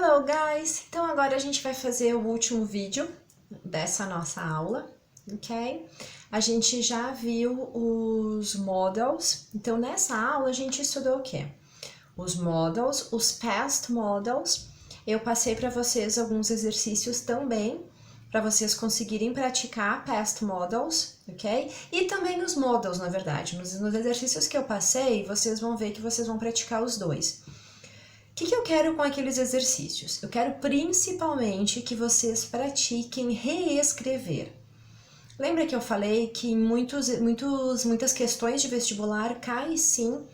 Hello guys! Então agora a gente vai fazer o último vídeo dessa nossa aula, ok? A gente já viu os models, então nessa aula a gente estudou o quê? Os models, os past models. Eu passei para vocês alguns exercícios também, para vocês conseguirem praticar past models, ok? E também os models, na verdade. Nos exercícios que eu passei, vocês vão ver que vocês vão praticar os dois. O que eu quero com aqueles exercícios? Eu quero principalmente que vocês pratiquem reescrever. Lembra que eu falei que em muitas questões de vestibular cai sim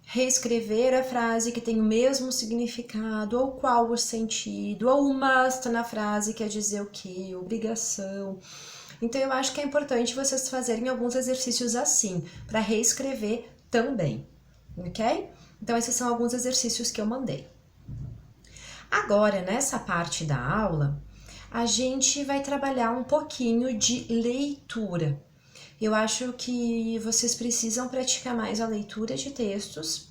reescrever a frase que tem o mesmo significado, ou qual o sentido, ou o must na frase quer dizer o que, obrigação. Então eu acho que é importante vocês fazerem alguns exercícios assim, para reescrever também, ok? Então esses são alguns exercícios que eu mandei. Agora, nessa parte da aula, a gente vai trabalhar um pouquinho de leitura. Eu acho que vocês precisam praticar mais a leitura de textos,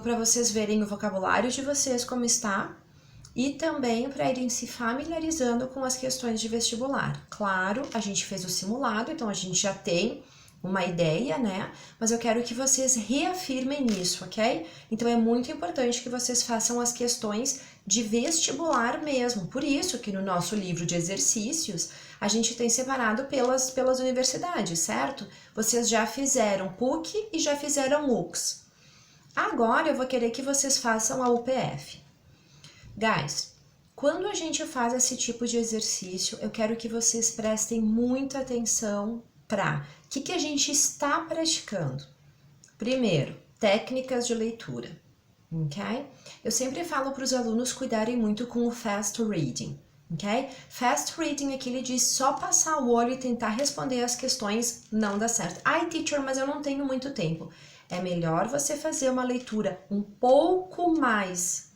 para vocês verem o vocabulário de vocês como está, e também para irem se familiarizando com as questões de vestibular. Claro, a gente fez o simulado, então a gente já tem uma ideia, né? Mas eu quero que vocês reafirmem isso, ok? Então é muito importante que vocês façam as questões de vestibular mesmo. Por isso que no nosso livro de exercícios a gente tem separado pelas universidades, certo? Vocês já fizeram PUC e já fizeram UX. Agora eu vou querer que vocês façam a UPF. Guys, quando a gente faz esse tipo de exercício, eu quero que vocês prestem muita atenção para o que a gente está praticando. Primeiro, técnicas de leitura, ok? Eu sempre falo para os alunos cuidarem muito com o fast reading, ok? Fast reading aqui ele diz só passar o olho e tentar responder as questões não dá certo. Ai, teacher, mas eu não tenho muito tempo. É melhor você fazer uma leitura um pouco mais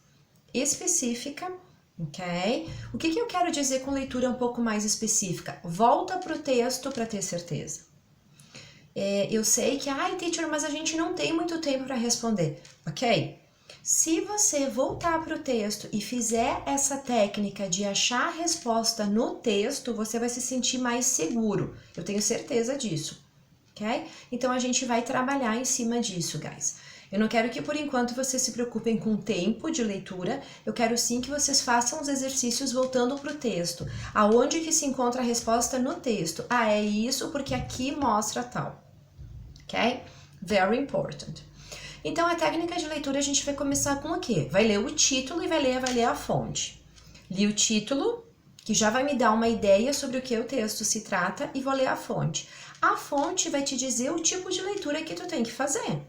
específica, ok? O que eu quero dizer com leitura um pouco mais específica? Volta para o texto para ter certeza. Eu sei que, ai, teacher, mas a gente não tem muito tempo para responder, ok? Se você voltar para o texto e fizer essa técnica de achar a resposta no texto, você vai se sentir mais seguro. Eu tenho certeza disso, ok? Então a gente vai trabalhar em cima disso, guys. Eu não quero que por enquanto vocês se preocupem com o tempo de leitura, eu quero sim que vocês façam os exercícios voltando para o texto. Aonde que se encontra a resposta no texto? Ah, é isso porque aqui mostra tal. Ok? Very important. Então a técnica de leitura a gente vai começar com o quê? Vai ler o título e vai ler a fonte. Li o título, que já vai me dar uma ideia sobre o que o texto se trata, e vou ler a fonte. A fonte vai te dizer o tipo de leitura que tu tem que fazer.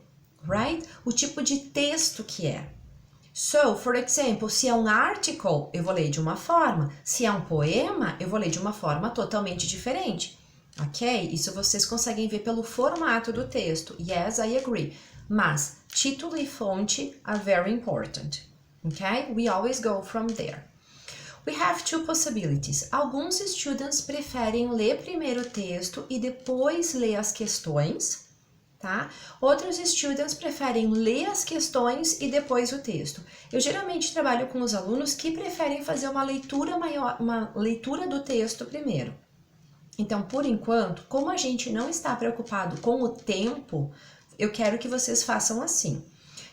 Right? O tipo de texto que é. So, for example, se é um article, eu vou ler de uma forma. Se é um poema, eu vou ler de uma forma totalmente diferente. Ok? Isso vocês conseguem ver pelo formato do texto. Yes, I agree. Mas título e fonte are very important. Ok? We always go from there. We have two possibilities. Alguns students preferem ler primeiro o texto e depois ler as questões. Tá? Outros students preferem ler as questões e depois o texto. Eu geralmente trabalho com os alunos que preferem fazer uma leitura maior, uma leitura do texto primeiro. Então, por enquanto, como a gente não está preocupado com o tempo, eu quero que vocês façam assim.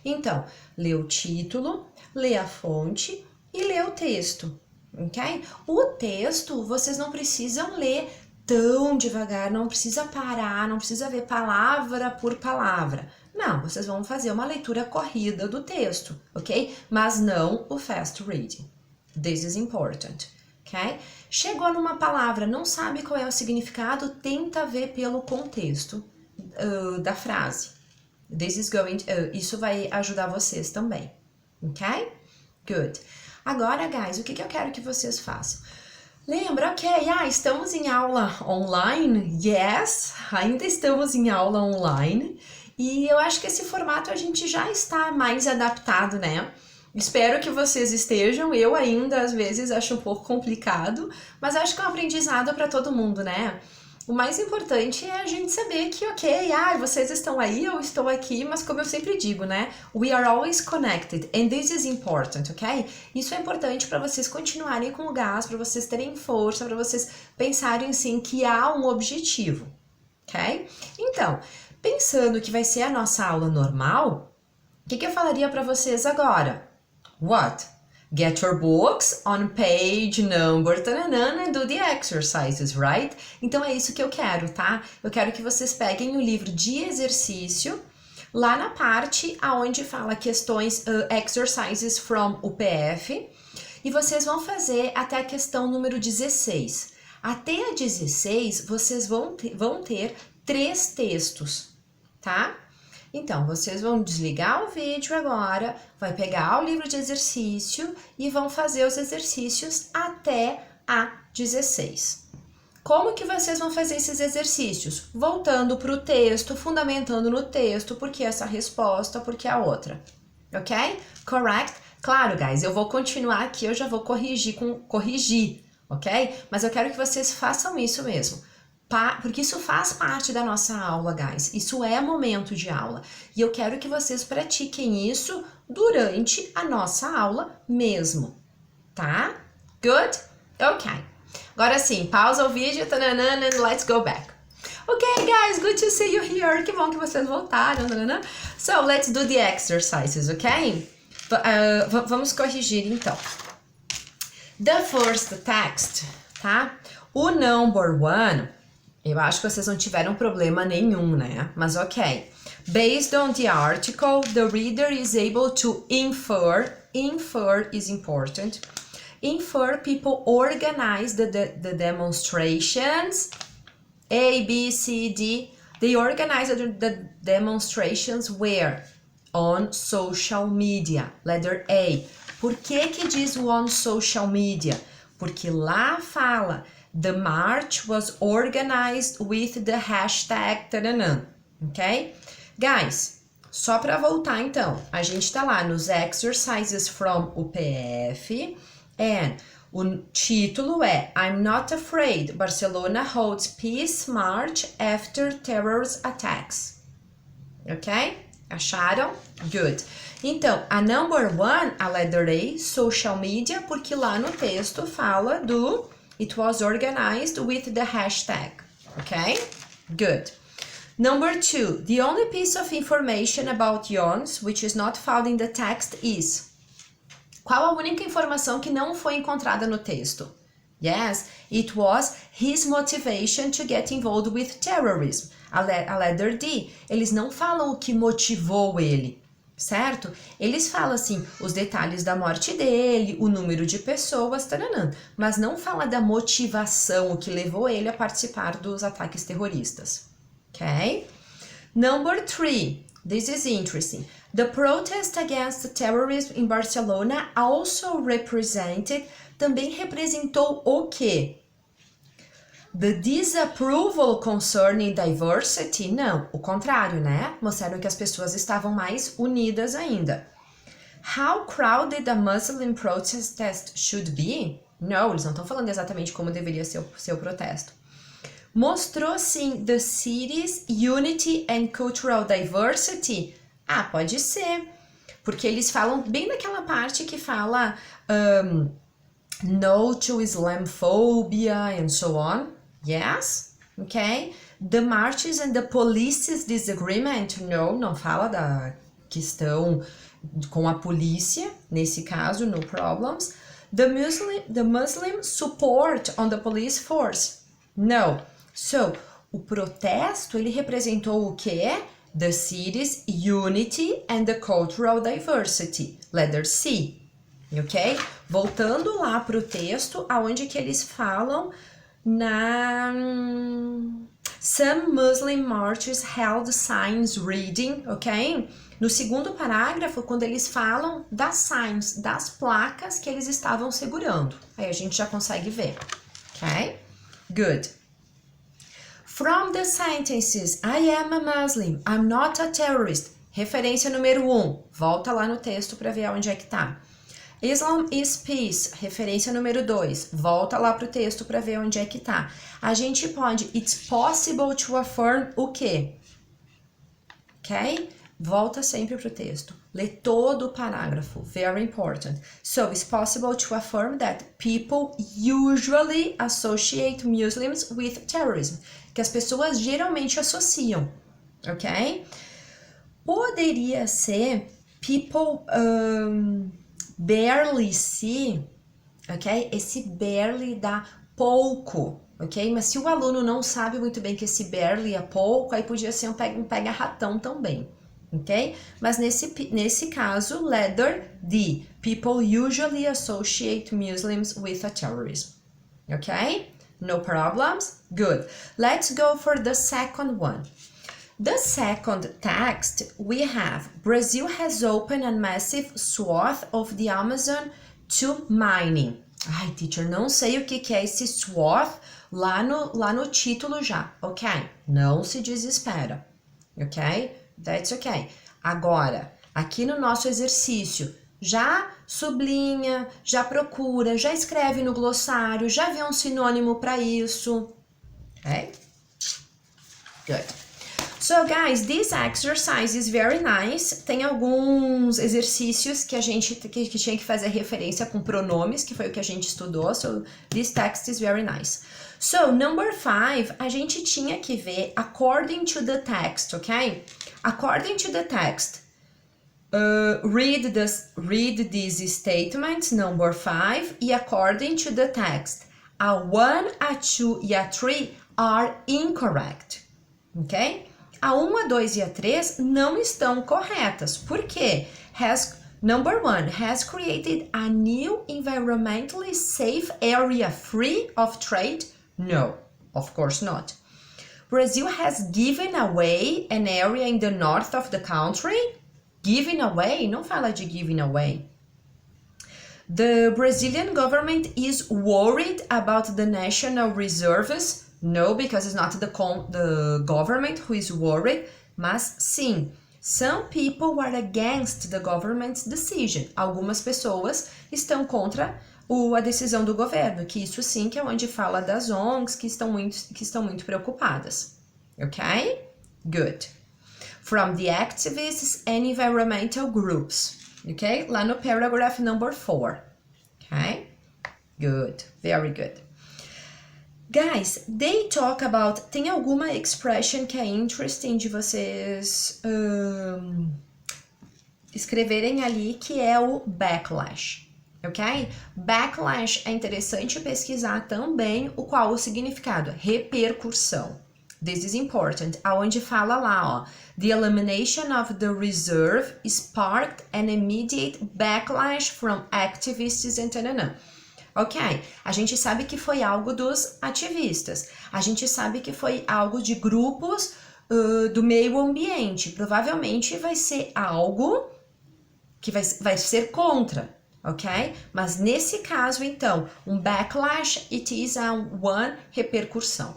Então, lê o título, lê a fonte e lê o texto, ok? O texto vocês não precisam ler tão devagar, não precisa parar, não precisa ver palavra por palavra. Não, vocês vão fazer uma leitura corrida do texto, ok? Mas não o fast reading. This is important, ok? Chegou numa palavra, não sabe qual é o significado, tenta ver pelo contexto da frase. Isso vai ajudar vocês também, ok? Good. Agora, guys, o que eu quero que vocês façam? Lembra, ok, estamos em aula online? Yes, ainda estamos em aula online. E eu acho que esse formato a gente já está mais adaptado, né? Espero que vocês estejam, eu ainda às vezes acho um pouco complicado, mas acho que é um aprendizado para todo mundo, né? O mais importante é a gente saber que, ok, vocês estão aí, eu estou aqui, mas como eu sempre digo, né? We are always connected and this is important, ok? Isso é importante para vocês continuarem com o gás, para vocês terem força, para vocês pensarem sim que há um objetivo, ok? Então, pensando que vai ser a nossa aula normal, o que eu falaria para vocês agora? What? Get your books on page number tananana and do the exercises, right? Então é isso que eu quero, tá? Eu quero que vocês peguem o livro de exercício lá na parte aonde fala questões exercises from UPF e vocês vão fazer até a questão número 16. Até a 16 vocês vão ter 3 textos, tá? Então, vocês vão desligar o vídeo agora, vai pegar o livro de exercício e vão fazer os exercícios até a 16. Como que vocês vão fazer esses exercícios? Voltando para o texto, fundamentando no texto, porque essa resposta, porque a outra. Ok? Correct? Claro, guys, eu vou continuar aqui, eu já vou corrigir, ok? Mas eu quero que vocês façam isso mesmo. Porque isso faz parte da nossa aula, guys. Isso é momento de aula. E eu quero que vocês pratiquem isso durante a nossa aula mesmo. Tá? Good? Ok. Agora sim, pausa o vídeo, tananana, and let's go back. Ok, guys, good to see you here. Que bom que vocês voltaram, tananana. So, let's do the exercises, ok? Vamos corrigir, então. The first text, tá? O number 1... Eu acho que vocês não tiveram problema nenhum, né? Mas ok. Based on the article, the reader is able to infer is important. Infer people organize the demonstrations. A, B, C, D. They organize the demonstrations where? On social media. Letter A. Por que diz o on social media? Porque lá fala... The march was organized with the hashtag taranã, ok? Guys, só para voltar então, a gente tá lá nos exercises from UPF and o título é I'm not afraid, Barcelona holds peace march after terrorist attacks, ok? Acharam? Good. Então, a number 1, a letter A, social media, porque lá no texto fala do It was organized with the hashtag, okay? Good. Number 2, the only piece of information about Jons, which is not found in the text is... Qual a única informação que não foi encontrada no texto? Yes, it was his motivation to get involved with terrorism. A letter D, eles não falam o que motivou ele, certo? Eles falam assim, os detalhes da morte dele, o número de pessoas, taranã, mas não fala da motivação, o que levou ele a participar dos ataques terroristas, ok? Number 3, this is interesting. The protest against terrorism in Barcelona also represented, também representou o quê? The disapproval concerning diversity? Não, o contrário, né? Mostraram que as pessoas estavam mais unidas ainda. How crowded a Muslim protest should be? Não, eles não estão falando exatamente como deveria ser o protesto. Mostrou sim the city's unity and cultural diversity? Ah, pode ser, porque eles falam bem naquela parte que fala no to Islamophobia and so on. Yes, ok. The marches and the police's disagreement. No, não fala da questão com a polícia, nesse caso, no problems. The Muslim support on the police force. No. So, o protesto, ele representou o quê? The city's unity and the cultural diversity. Letter C. Ok? Voltando lá para o texto, aonde que eles falam Some Muslim marches held signs reading, ok? No segundo parágrafo, quando eles falam das signs, das placas que eles estavam segurando. Aí a gente já consegue ver, ok? Good. From the sentences, I am a Muslim, I'm not a terrorist. Referência número 1. Volta lá no texto para ver onde é que tá. Islam is peace, referência número 2. Volta lá pro texto para ver onde é que tá. A gente pode, it's possible to affirm o quê? Ok? Volta sempre pro texto. Lê todo o parágrafo. Very important. So, it's possible to affirm that people usually associate Muslims with terrorism. Que as pessoas geralmente associam. Ok? Poderia ser people barely see, ok? Esse barely dá pouco, ok? Mas se o aluno não sabe muito bem que esse barely é pouco, aí podia ser um pega-ratão também, ok? Mas nesse caso, letter D. People usually associate Muslims with a terrorism, ok? No problems? Good. Let's go for the second one. The second text, we have Brazil has opened a massive swath of the Amazon to mining. Ai, teacher, não sei o que é esse swath lá no título já. Ok, não se desespera. Ok? That's ok. Agora, aqui no nosso exercício, já sublinha, já procura, já escreve no glossário, já vê um sinônimo para isso. Ok? Good. So, guys, this exercise is very nice. Tem alguns exercícios que a gente que tinha que fazer referência com pronomes, que foi o que a gente estudou. So, this text is very nice. So, number 5, a gente tinha que ver according to the text, ok? According to the text, read these statements, number 5, e according to the text, a 1, a 2 e a 3 are incorrect, ok? A 1, a 2 e a 3 não estão corretas. Por quê? Number 1, has created a new environmentally safe area free of trade? No, of course not. Brazil has given away an area in the north of the country? Giving away? Não fala de giving away. The Brazilian government is worried about the national reserves? No, because it's not the government who is worried, mas sim, some people are against the government's decision. Algumas pessoas estão contra a decisão do governo, que isso sim que é onde fala das ONGs que estão muito preocupadas. Ok? Good. From the activists and environmental groups. Ok? Lá no paragraph number 4. Ok? Good. Very good. Guys, they talk about... Tem alguma expression que é interesting de vocês escreverem ali, que é o backlash, ok? Backlash é interessante pesquisar também o significado, repercussão. This is important. Aonde fala lá, ó, the elimination of the reserve sparked an immediate backlash from activists and tanana. Ok, a gente sabe que foi algo dos ativistas, a gente sabe que foi algo de grupos do meio ambiente, provavelmente vai ser algo que vai ser contra, ok? Mas nesse caso, então, um backlash, it is a one repercussão,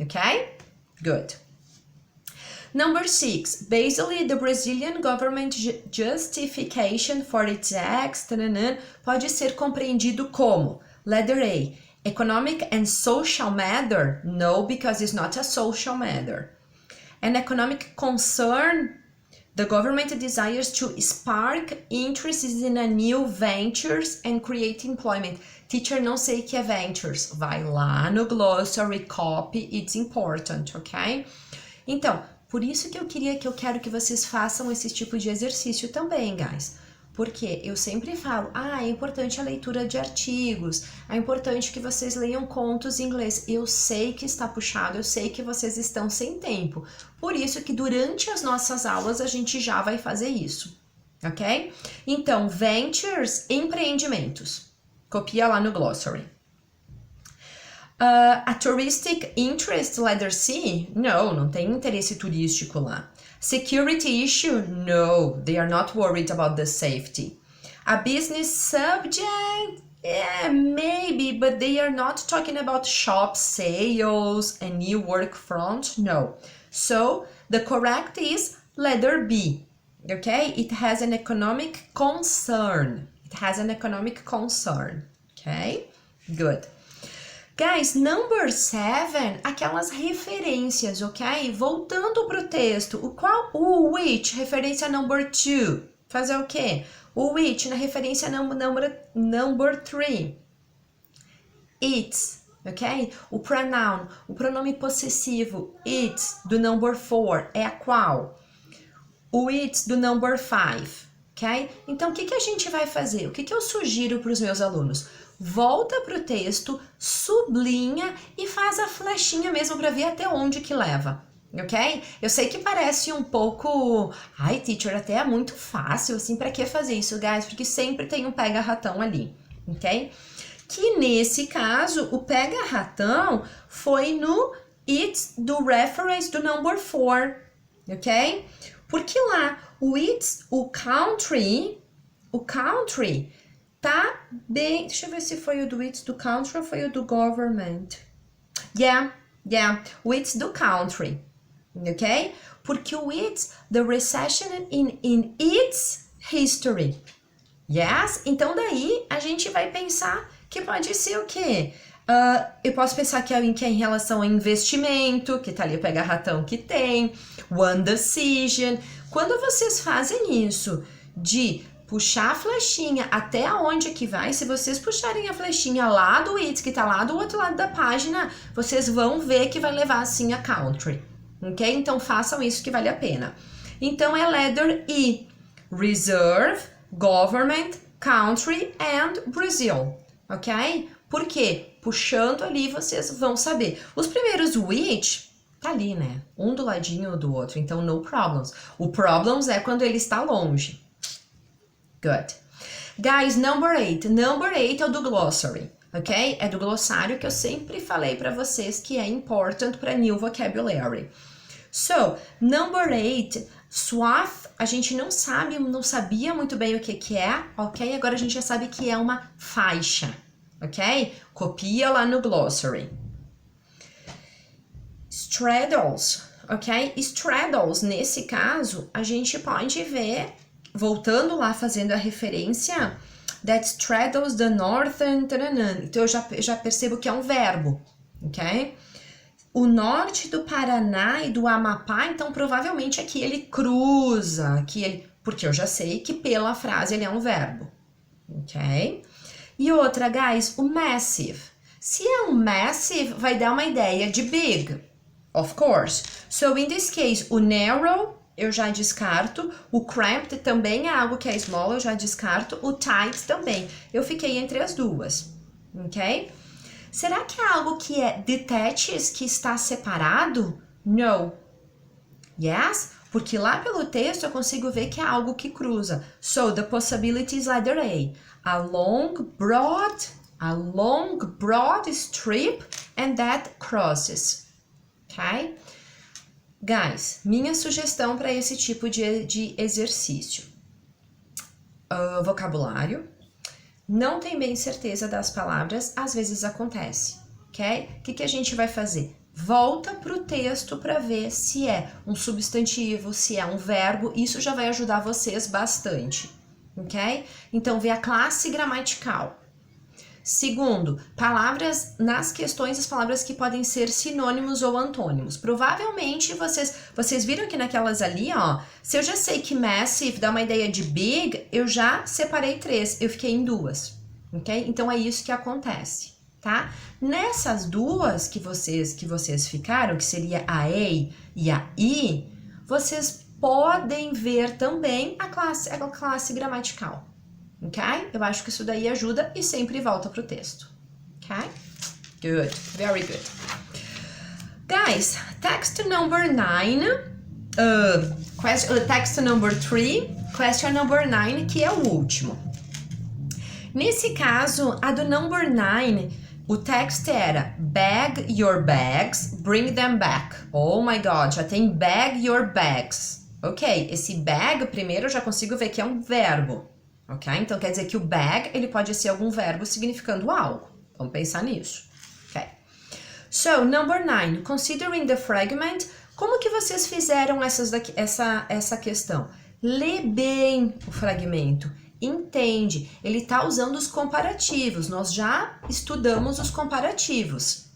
ok? Good. Number 6, basically the Brazilian government justification for its acts pode ser compreendido como, letter A, economic and social matter? No, because it's not a social matter. An economic concern? The government desires to spark interest in a new ventures and create employment. Teacher, não sei o que é ventures. Vai lá no glossary, copy, it's important, ok? Então, por isso que eu quero que vocês façam esse tipo de exercício também, guys. Porque eu sempre falo, é importante a leitura de artigos, é importante que vocês leiam contos em inglês. Eu sei que está puxado, eu sei que vocês estão sem tempo. Por isso que durante as nossas aulas a gente já vai fazer isso, ok? Então, ventures, empreendimentos. Copia lá no glossary. A touristic interest, letter C? Não tem interesse turístico lá. Security issue? No, they are not worried about the safety. A business subject? Yeah, maybe, but they are not talking about shop sales and new work front? No. So, the correct is letter B, okay? It has an economic concern, It has an economic concern, ok? Good. Guys, number 7, aquelas referências, ok? Voltando pro texto, o which, referência number 2, fazer o quê? O which, na referência number 3, it's, ok? O pronoun, o pronome possessivo, it's, do number 4, é a qual? O it's do number 5, ok? Então, o que a gente vai fazer? O que eu sugiro para os meus alunos? Volta para o texto, sublinha e faz a flechinha mesmo para ver até onde que leva, ok? Eu sei que parece um pouco... Ai, teacher, até é muito fácil, assim, para que fazer isso, guys? Porque sempre tem um pega-ratão ali, ok? Que nesse caso, o pega-ratão foi no it's do reference do number 4, ok? Porque lá, o it's, o country tá bem... Deixa eu ver se foi o do it's do country ou foi o do government. Yeah, o it's do country, ok? Porque o it's, the recession in its history. Yes? Então daí a gente vai pensar que pode ser o quê? Eu posso pensar que é em relação a investimento, que tá ali o pega-ratão que tem, one decision. Quando vocês fazem isso de puxar a flechinha até aonde que vai, se vocês puxarem a flechinha lá do it's, que tá lá do outro lado da página, vocês vão ver que vai levar assim a country, ok? Então façam isso que vale a pena. Então é letter E, reserve, government, country and Brazil, ok? Por quê? Puxando ali vocês vão saber. Os primeiros which, tá ali, né? Um do ladinho do outro, então no problems. O problems é quando ele está longe. Good. Guys, number 8. Number 8 é o do glossary, ok? É do glossário que eu sempre falei para vocês que é important para new vocabulary. So, number 8, swath, a gente não sabia muito bem o que é, ok? Agora a gente já sabe que é uma faixa, ok? Copia lá no glossary. Straddles, ok? Straddles, nesse caso, a gente pode ver... Voltando lá, fazendo a referência, that straddles the northern... Então, eu já percebo que é um verbo, ok? O norte do Paraná e do Amapá, então, provavelmente aqui ele cruza, porque eu já sei que pela frase ele é um verbo, ok? E outra, guys, o massive. Se é um massive, vai dar uma ideia de big, of course. So, in this case, o narrow... eu já descarto, o cramped também é algo que é small, eu já descarto, o tight também. Eu fiquei entre as duas, ok? Será que é algo que é detaches, que está separado? No. Yes? Porque lá pelo texto eu consigo ver que é algo que cruza. So, the possibility is letter A. A long, broad strip and that crosses, ok? Guys, minha sugestão para esse tipo de exercício. Vocabulário. Não tem bem certeza das palavras, às vezes acontece, ok? O que a gente vai fazer? Volta para o texto para ver se é um substantivo, se é um verbo. Isso já vai ajudar vocês bastante, ok? Então, vê a classe gramatical. Segundo, palavras nas questões, as palavras que podem ser sinônimos ou antônimos. Provavelmente vocês viram que naquelas ali, ó, se eu já sei que massive dá uma ideia de big, eu já separei 3, eu fiquei em 2, ok? Então é isso que acontece, tá? Nessas duas que vocês ficaram, que seria a A e a I, vocês podem ver também a classe gramatical. Ok? Eu acho que isso daí ajuda e sempre volta pro texto. Ok? Good. Very good. Guys, text number 9. Text number 3. Question number 9, que é o último. Nesse caso, a do number 9, o text era bag your bags, bring them back. Oh my God, já tem bag your bags. Ok, esse bag, primeiro eu já consigo ver que é um verbo. Ok? Então, quer dizer que o bag, ele pode ser algum verbo significando algo. Vamos pensar nisso. Ok. So, number 9. Considering the fragment, como que vocês fizeram essa questão? Lê bem o fragmento. entende. Ele tá usando os comparativos. Nós já estudamos os comparativos,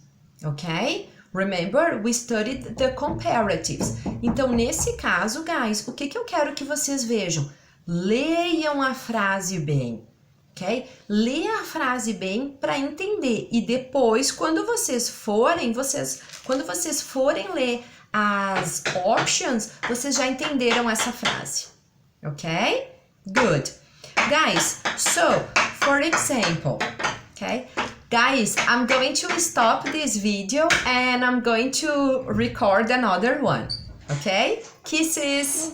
ok? Remember, we studied the comparatives. Então, nesse caso, guys, o que eu quero que vocês vejam? Leiam a frase bem, ok? Leia a frase bem para entender. E depois, quando vocês forem ler as options, vocês já entenderam essa frase, ok? Good. Guys, so, for example, okay? Guys, I'm going to stop this video and I'm going to record another one, okay? Kisses!